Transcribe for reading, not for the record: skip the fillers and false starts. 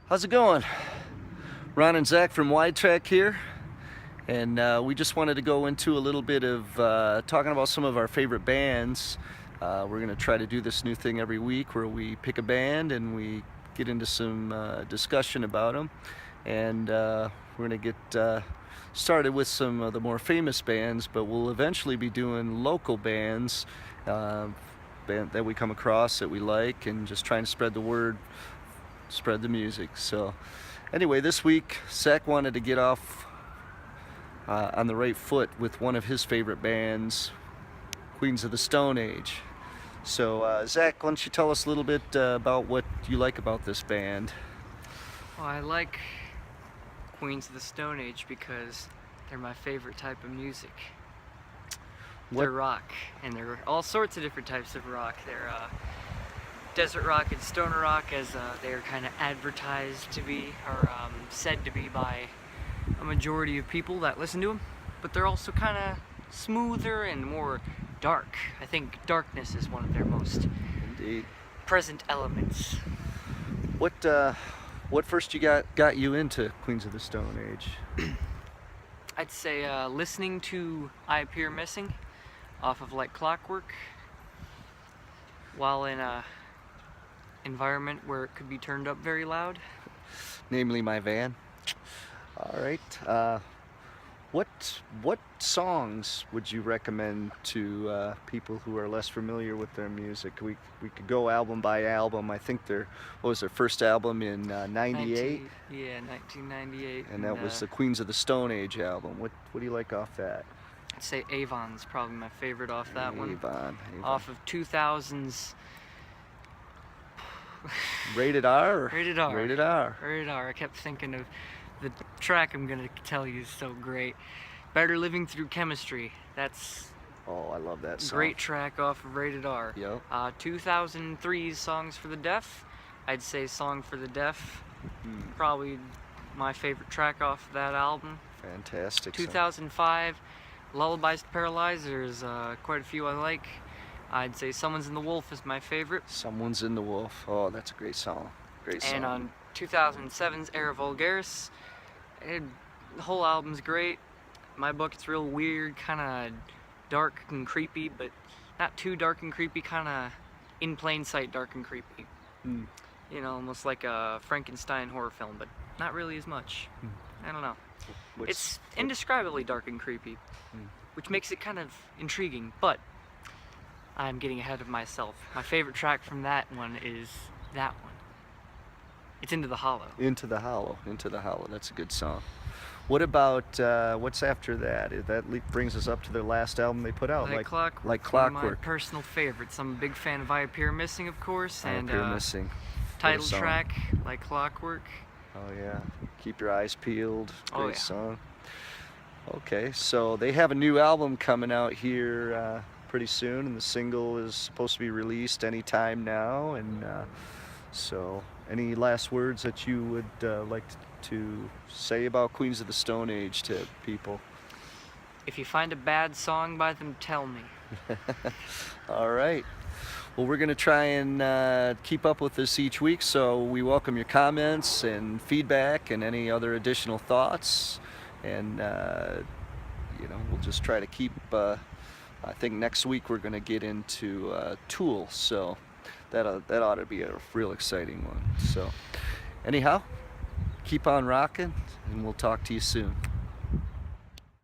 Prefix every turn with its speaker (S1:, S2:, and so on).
S1: How's it going? Ron and Zach from Widetrack here, and we just wanted to go into a little bit of talking about some of our favorite bands. We're going to try to do this new thing every week where we pick a band and we get into some discussion about them, and we're going to get started with some of the more famous bands, but we'll eventually be doing local bands that we come across that we like, and just trying to spread the word, spread the music. So anyway, this week Zach wanted to get off on the right foot with one of his favorite bands, Queens of the Stone Age. So Zach, why don't you tell us a little bit about what you like about this band?
S2: Well, I like Queens of the Stone Age because they're my favorite type of music. They're rock, and there are all sorts of different types of rock. They're desert rock and stoner rock, as they are kind of advertised to be, or said to be by a majority of people that listen to them. But they're also kind of smoother and more dark. I think darkness is one of their most present elements.
S1: What first got you into Queens of the Stone Age?
S2: I'd say listening to I Appear Missing off of Like Clockwork while in a environment where it could be turned up very loud.
S1: Namely my van. All right. What songs would you recommend to people who are less familiar with their music? We could go album by album. I think what was their first album in '98?
S2: Yeah, 1998.
S1: And that was the Queens of the Stone Age album. What do you like off that?
S2: I'd say Avon's probably my favorite off that one.
S1: Avon.
S2: Off of 2000's.
S1: Rated R?
S2: Rated R.
S1: Rated R.
S2: Rated R. I kept thinking of the track I'm gonna tell you is so great. Better Living Through Chemistry. That's
S1: I love that song.
S2: Great track off of Rated R.
S1: Yep.
S2: 2003's Songs for the Deaf. I'd say Song for the Deaf. Probably my favorite track off of that album.
S1: Fantastic.
S2: 2005, Lullabies to Paralyze. There's quite a few I like. I'd say Someone's in the Wolf is my favorite.
S1: Someone's in the Wolf. Oh, that's a great song. Great song.
S2: And on 2007's Era Vulgaris, the whole album's great. In my book, it's real weird, kind of dark and creepy, but not too dark and creepy, kind of in plain sight dark and creepy. You know, almost like a Frankenstein horror film, but not really as much. I don't know. It's indescribably dark and creepy, which makes it kind of intriguing, but I'm getting ahead of myself. My favorite track from that one is that one. It's Into the Hollow. Into the Hollow.
S1: Into the Hollow. That's a good song. What about what's after that? That brings us up to their last album they put out,
S2: Like Clockwork.
S1: Like Clockwork.
S2: One of my personal favorites. I'm a big fan of I Appear Missing, of course,
S1: I
S2: and
S1: Appear Missing.
S2: Title track, Like Clockwork.
S1: Oh yeah. Keep Your Eyes Peeled. Great song. Okay, so they have a new album coming out here pretty soon, and the single is supposed to be released anytime now. And so, any last words that you would like to say about Queens of the Stone Age to people?
S2: If you find a bad song by them, tell me.
S1: All right. Well, we're going to try and keep up with this each week, so we welcome your comments and feedback and any other additional thoughts. And, we'll just try to keep, I think next week we're going to get into Tool, so that ought to be a real exciting one. So anyhow, keep on rocking, and we'll talk to you soon.